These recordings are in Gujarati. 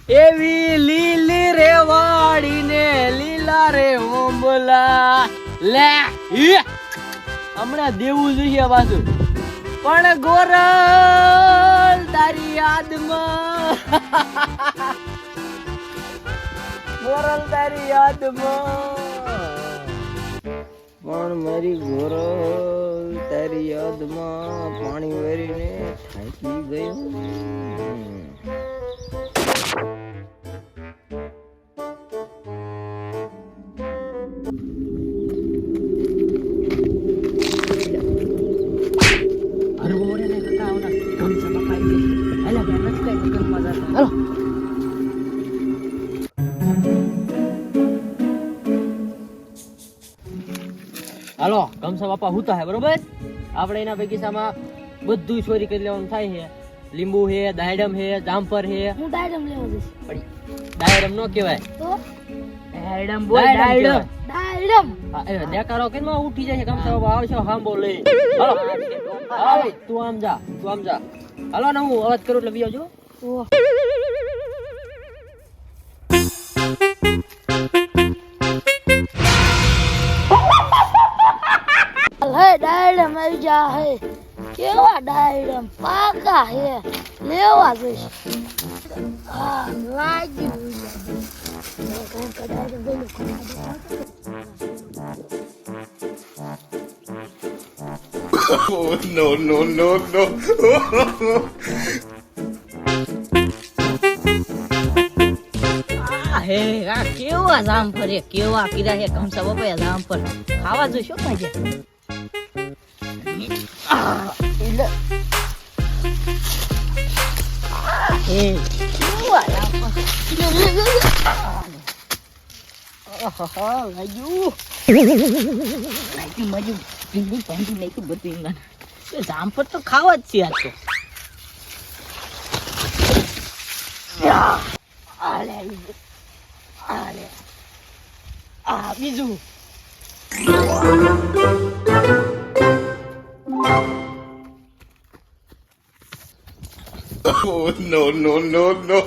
એવી લીલી રેવાડી ને લીલા રે ઓંબલા લે હમણાં દેવું જોઈએ પાછું પણ ગોરલ તારી યાદમાં ગોરલ તારી યાદમાં પણ મારી ગોરલ તારી યાદમાં પાણી વેરીને થાકી ગયું. હાલો કમસા બાપા હુતા હે બરોબર. આપણે એના બગીચામાં બધું ચોરી કરી લેવાનું થાય છે. લીંબુ હે, દાયડમ હે, જામફર હે. હું દાયડમ લેવા જઈશ. દાયડમ નો કહેવાય તો દાયડમ બોલ. દાયડમ દાયડમ હા દેકારો કેમાં ઉઠી જાય કમસા બાપા આવશે હાંબો લઈ. હાલો હાલો તું આમ જા હાલો ને હું અવાજ કરું એટલે બી આવજો. હે દાયડમ આવી જા હે. કેવા દાયડમ પાકા હે લેવા જઈશ. હા લાગી Oh, no. હે આ કેવા જામફળ હે કેવા કીધા હે કમસા બાપા જામફળ ખાવા જોઈશો કાજે હે કેવા જામફળ લાગ્યું મજુ પીંડી પેંડી નહીં બધું ઇંગન જામફળ તો ખાવા જ છે આ તો બીજું Oh, no.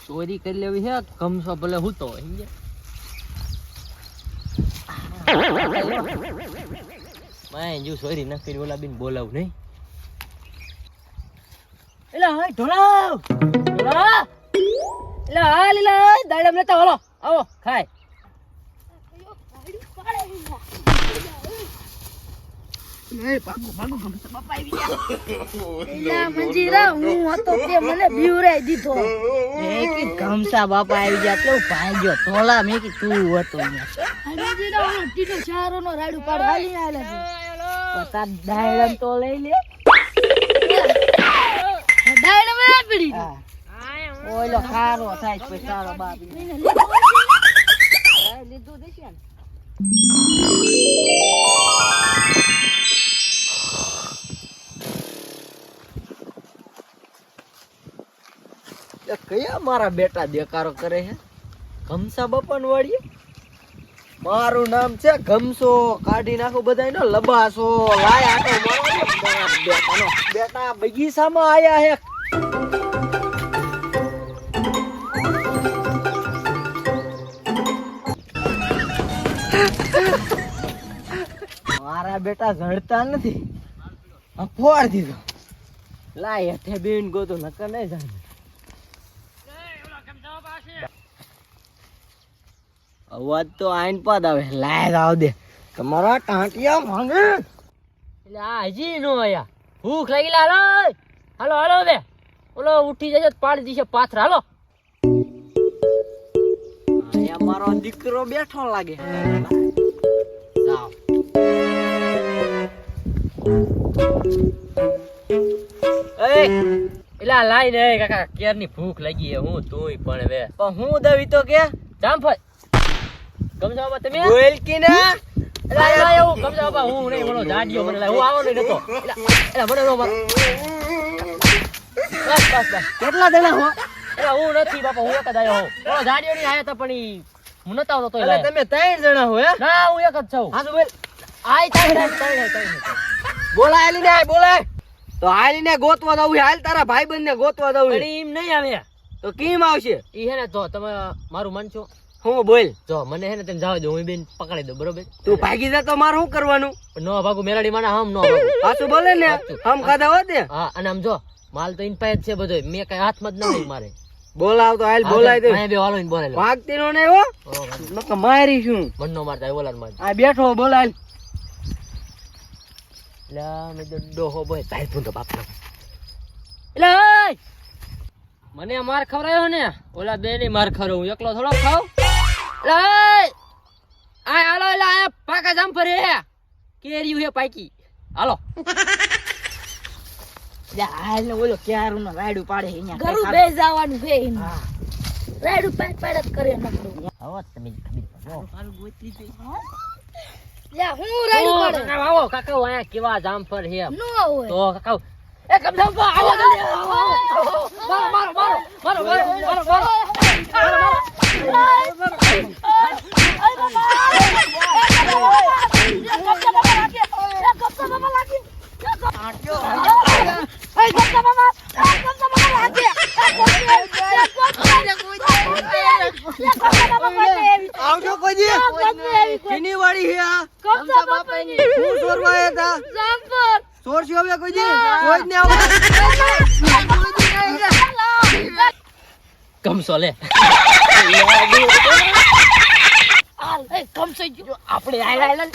ચોરી કરી લેવી છે કમસો ભલે હું તો મેં જો ચોરી ન કરી ઓલા બીન બોલાવું નહીં. એલા હાય ઢોળાવ એલા હાલ એલા દાડમ લેતા હાલો આવો ખાય. મંજીરા હું હતો તે મને બીવરાઈ દીધો. કમસા બાપા આવી ગયા તો ભાગ્યો તોલા મેં કે તું હતો મંજીરા હું ટીટો ચારોનો રાડું પાડ હાલી આલે છે. પતા દાયડમ તો લઈ લે દાયડમ આપડી ઓલો ખારો થાય પછી સારો બાપ લીધું દેશે ને કયા મારા બેટા દેકારો કરે છે કમસા બાપાને વાળીએ. મારું નામ છે ગમસો કાઢી નાખું બધાયનો લબાસો લાય આટો મારો બેટાનો બેટા બગીચામાં આયા હે. મારા બેટા જડતા નથી ફોડ દીધો. લાય હેઠે બેન ગોતો નકર નહીં જાય. અવાજ તો આઈન પાદ આવે લાય આવ દે તમારા ટાંટિયા માંગે એટલે આ હજી નો આયા ભૂખ લાગી હાલો હાલો હાલો દે ઓલો ઉઠી જશે પાડી દીશે પાથર હાલો. આયા મારો દીકરો બેઠો લાગે જાવ એ એલા લાઈ ને કાકા કેરની ભૂખ લાગી હે હું તુંય પણ વે પણ હું દવી તો કે જામફળ કમસા બાપા તમે બોલ કે ના એલા એલા એવું કમસા બાપા હું નહીં બોલો જાડિયો મને હું આવો નહીં નતો એલા મને નો બસ કેટલા દેના હો એલા હું નથી બાપા હું એક જ આયો હું બોલો જાડિયો ની આયા તા પણ ઈ હું નતા આવતો તોય તમે ત્રણ જણા હો હે ના હું એક જ છું હા બોલ આય તાઈ બોલાય આલી ને બોલાય તો હાલીને ગોતવા દઉં હાલ તારા ભાઈબંધ ને ગોતવા દઉં અરે એમ નહીં આવે તો કેમ આવશે ઈ હે ને તો તમે મારું મન છો હું બોલ જો મને હે ને તમે જાવ દો હું બેન પકડી દઉં બરોબર તું ભાગી જા તો મારે શું કરવાનું નો ભાગુ મેલાડી માના હમ નો ભાગુ પાછું બોલે ને હમ ખાધા હોત ને હા અને આમ જો માલ તો ઇન પાસે જ છે બધો મેં કઈ હાથમાં જ નથી મારે બોલાવ તો હાલ બોલાય દે બે વાલો ઇન બોલે ભાગતી નો ને હો નક મારી શું મન નો મારતા ઓલાર માર આ બેઠો બોલાય લા મે ડોહો બોય ભાઈ પૂંતો બાપ એટલે મને માર ખવરાયો ને ઓલા બે ની માર ખવરાવ હું એકલો થોડો ખાવ લે આ હાલો લે આ પાકા જામફર હે કેરીયું હે પાકી હાલો લે હાલ ને ઓલો ક્યારનો રાયડું પાડે અહીંયા ઘરું બે જવાનું છે એમ રાયડું પાડ પાડ જ કરે નકરું હવે તમે ખબર લે હું રાયડું પાડે આવો કાકા આયા કેવા જામફર હે નો હોય તો કાકા એ કમ જામફર આવો જલ્દી આવો મારો આવજો કોઈ કેની વાડી હે આ કમસા બાપાની હું સોરવા હતા જામફર સોર છો હવે કોઈ કોઈ ને આવો કમસો લે હાલ એ કમસે જો આપણે આયલા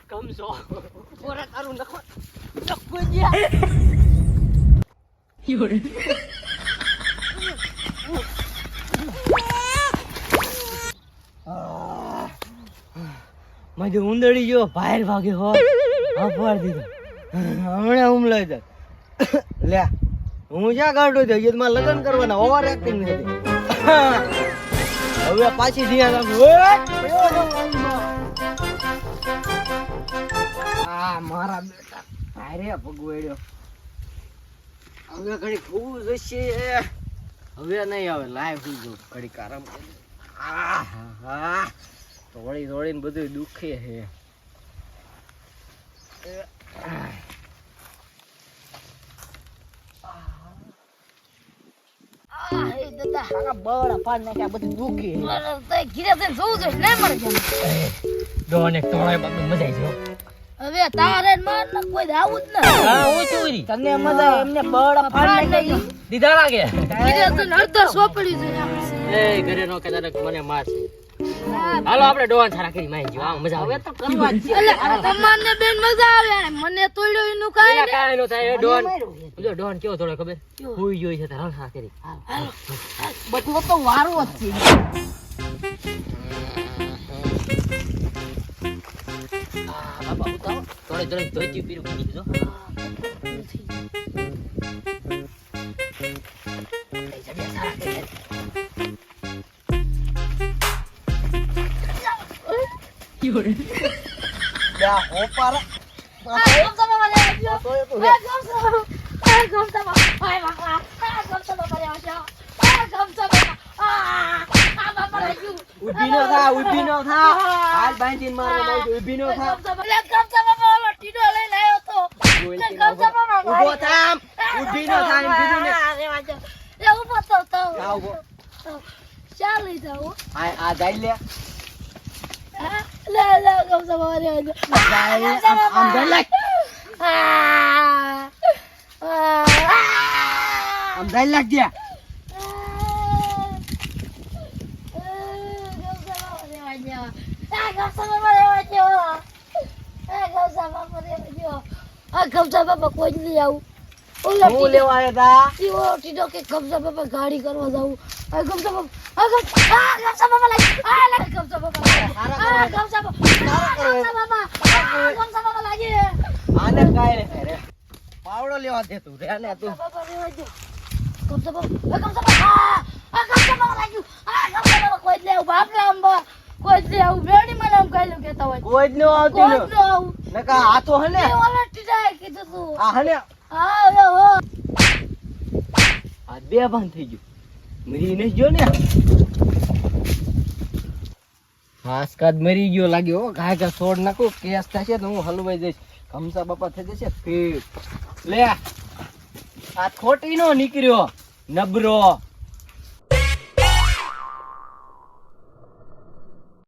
કમસો પોરા તારું નખો નખો યોરે માજે ઉંદડી જો બહાર ભાગે હો આ ફાડ દીધો હમણાં હુમલો જ લે હું જ્યાં કાઢો છે યજમાં લગન કરવાના ઓવર એક્ટિંગ નથી હવે પાછી ધ્યાન રાખું આ મારા બેટા અરે ભગવેડ્યો હવે ઘડી ખૂબ જશે હવે નહીં આવે લાઈવ થઈ ગયો ઘડી આરામ કરી હા થોડી થોડીને બધું દુખે છે એ દાદા કાકા બળા પાડ નાખ્યા બધું દુખી તે ઘીરે તે જોવું જોઈએ ને મર જાય ડોને તોળાય બાપ મજા આવી હવે તારે માર ન કોઈ આવું જ ના હા હું ચોરી તને મજા એમને બળા પાડ નાખ્યા દીધા લાગે ઘીરે તે અડધર સોપડી જોઈએ એ ઘરે નો કદાચ મને મારશે હાલો આપણે ડોન સારા કરી માઈ જો આ મજા આવે તો કરવા જ છે એટલે તમારને બેન મજા આવે અને મને તોડ્યો એનું કાઈ એલા કાઈ નો થાય એ ડોન જો ડોન કેવો થોડો ખબર હુઈ જોઈ છે તારા હા કરી બધું તો વારો જ છે બાપા ઉતાવો થોડે થોડે ધોતી પીરું પી જો યા ઓપાર ઉભી નો થા હાલ બાંધીને મારે નહીં ઉભી નો થા ઉભો થા ઉભી નો થા એમ કીધું ને ચાલી જાઓ આ જાય લે આમ જાય લે આમ જાય લાગજે કબજા બાપા કોઈ જ નહીં આવું હું લેવા આવ્યા કબજા બાપા ગાડી કરવા જાવું કબજા બાપા લાગે આને કાય રે પાવડો લેવા દે તું રે ને તું કોઈ રોજ થી આવું મેડી મને આમ કાયલું કહેતા હોય કોઈ જ ન આવતી કોઈ ને ન આવું નકા આ તો હને એ ઓલા ટીટાએ કીધું તું આ હને હા હવે હો આ બે બંધ થઈ ગયું મરી નહીં ગયો ને હાસકાદ મરી ગયો લાગ્યો હો ઘા ઘા છોડ નાખું કેસ થશે તો હું હલવાઈ જઈશ કમસા બાપા થઈ જશે ફેર લે આ ખોટી નો નીકળ્યો નબરો